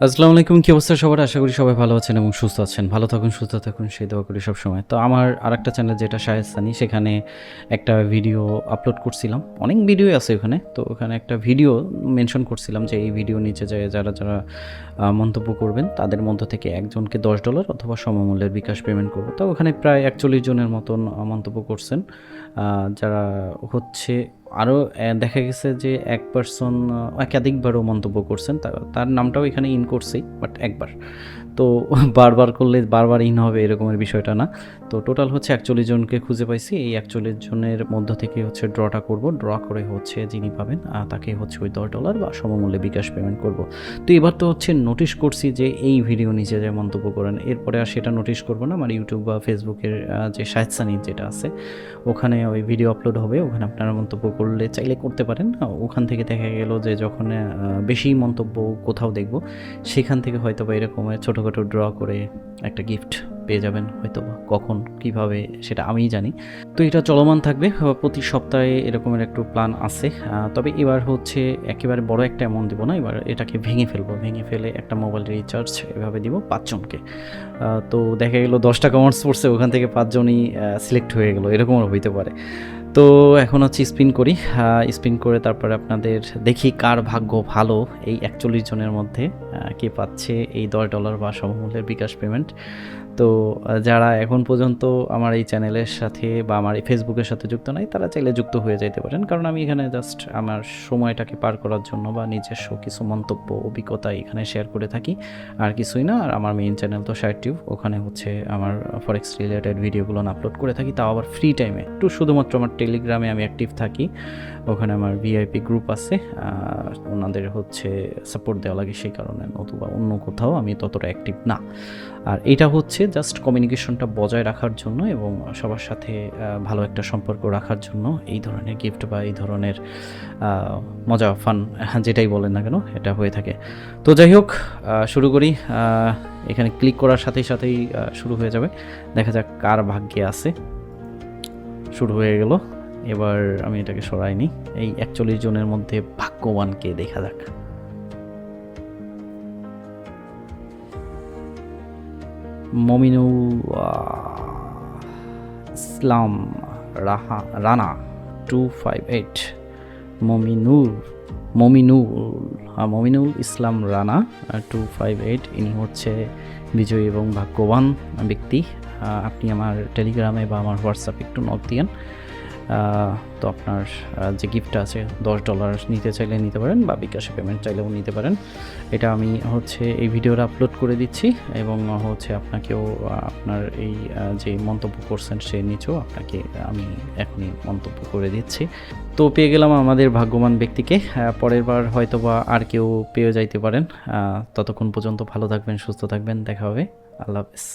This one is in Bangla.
আসসালামু আলাইকুম, কি অবস্থা সবার? আশা করি সবাই ভালো আছেন এবং সুস্থ আছেন। ভালো থাকুন, সুস্থ থাকুন সেই দোয়া করি সবসময়। তো আমার আরেকটা চ্যানেল যেটা শাহেদ সানি, সেখানে একটা ভিডিও আপলোড করছিলাম। অনেক ভিডিওই আছে ওখানে। তো ওখানে একটা ভিডিও মেনশন করছিলাম যে এই ভিডিও নিচে যায় যারা মন্তব্য করবেন তাদের মধ্য থেকে একজনকে $10 অথবা সমমূল্যের বিকাশ পেমেন্ট করব। তো ওখানে প্রায় 41 জনের মতন মন্তব্য করছেন। যারা হচ্ছে আরও দেখা গেছে যে এক পারসন একাধিকবারও মন্তব্য করছেন। তার নামটাও এখানে ইন করছি, বাট একবার। তো বারবার করলে বারবার ইন হবে এরকমের বিষয়টা না। তো টোটাল হচ্ছে 41 জনকে খুঁজে পাইছি। এই 41 জনের মধ্য থেকে হচ্ছে ড্রটা করব। ড্র করে হচ্ছে যিনি পাবেন তাকে হচ্ছে ওই $10 বা সমমূল্যে বিকাশ পেমেন্ট করব। তো এবার তো হচ্ছে নোটিশ করছি যে এই ভিডিও নিচে যে মন্তব্য করেন, এরপরে আর সেটা নোটিশ করব না। আমার ইউটিউব বা ফেসবুকের যে শাহেদ সানি যেটা আছে, ওখানে ওই ভিডিও আপলোড হবে। ওখানে আপনারা মন্তব্য করলে চাইলে করতে পারেন। ওখান থেকে দেখা গেল যে যখন বেশি মন্তব্য কোথাও দেখব, সেখান থেকে হয়তো বা এরকমের ছোটোখাটো ড্র করে একটা গিফট পেয়ে যাবেন হয়তো বা। কখন কীভাবে সেটা আমিই জানি। তো এটা চলমান থাকবে, প্রতি সপ্তাহে এরকমের একটু প্ল্যান আছে। তবে এবার হচ্ছে একেবারে বড় একটা অ্যামাউন্ট দিব না, এবার এটাকে ভেঙে ফেলে একটা মোবাইল রিচার্জ এভাবে দিব 5 জনকে। তো দেখা গেল 10টা কমেন্টস পড়ছে, ওখান থেকে 5 জনই সিলেক্ট হয়ে গেল, এরকমও হইতে পারে। তো এখন হচ্ছে স্পিন করি। স্পিন করে তারপরে আপনাদের দেখি কার ভাগ্য ভালো এই 41 জনের মধ্যে কে পাচ্ছে এই $10 বা সমমূল্যের বিকাশ পেমেন্ট। তো যারা এখন পর্যন্ত আমার এই চ্যানেলের সাথে বা আমার এই ফেসবুকের সাথে যুক্ত নাই, তারা চাইলে যুক্ত হয়ে যেতে পারেন। কারণ আমি এখানে জাস্ট আমার সময়টাকে পার করার জন্য বা নিজস্ব কিছু মন্তব্য অভিজ্ঞতা এখানে শেয়ার করে থাকি, আর কিছুই না। আর আমার মেইন চ্যানেল তো শাহেদ টিউব, ওখানে হচ্ছে আমার ফরেক্স রিলেটেড ভিডিওগুলো আপলোড করে থাকি, তাও আবার ফ্রি টাইমে। একটু শুধুমাত্র আমার টেলিগ্রামে আমি অ্যাক্টিভ থাকি, ওখানে আমার ভিআইপি গ্রুপ আছে, ওনাদের হচ্ছে সাপোর্ট দেওয়া লাগে সেই কারণে, নতুবা অন্য কোথাও আমি ততটা অ্যাক্টিভ না। আর এটা হচ্ছে জাস্ট কমিউনিকেশনটা বজায় রাখার জন্য এবং সবার সাথে ভালো একটা সম্পর্ক রাখার জন্য এই ধরনের গিফট বা এই ধরনের মজা ফান যেটাই বলেন না কেন এটা হয়ে থাকে। তো যাই হোক, শুরু করি। এখানে ক্লিক করার সাথেই শুরু হয়ে যাবে। দেখা যাক কার ভাগ্যে আছে। শুরু হয়ে গেল। এবার আমি এটাকে সরাইনি। এই 41 জনের মধ্যে ভাগ্যবানকে দেখা যাক। মমিনুল ইসলাম রানা 258। মমিনুল ইসলাম রানা 258, ইনি হচ্ছে বিজয়ী এবং ভাগ্যবান ব্যক্তি। আপনি আমার টেলিগ্রামে বা আমার হোয়াটসঅ্যাপে একটু নক দিয়েন। তো আপনার যে গিফটটা আছে $10 নিতে চাইলে নিতে পারেন, বা বিকাশে পেমেন্ট চাইলেও নিতে পারেন। এটা আমি হচ্ছে এই ভিডিওটা আপলোড করে দিচ্ছি এবং হচ্ছে আপনাকেও আপনার এই যে মন্তব্য করছেন সে নিচেও আপনাকে আমি এখনই মন্তব্য করে দিচ্ছি। তো পেয়ে গেলাম আমাদের ভাগ্যবান ব্যক্তিকে। পরের বার হয়তো বা আর কেউ পেয়ে যাইতে পারেন। ততক্ষণ পর্যন্ত ভালো থাকবেন, সুস্থ থাকবেন, দেখা হবে। আল্লাহ হাফেজ।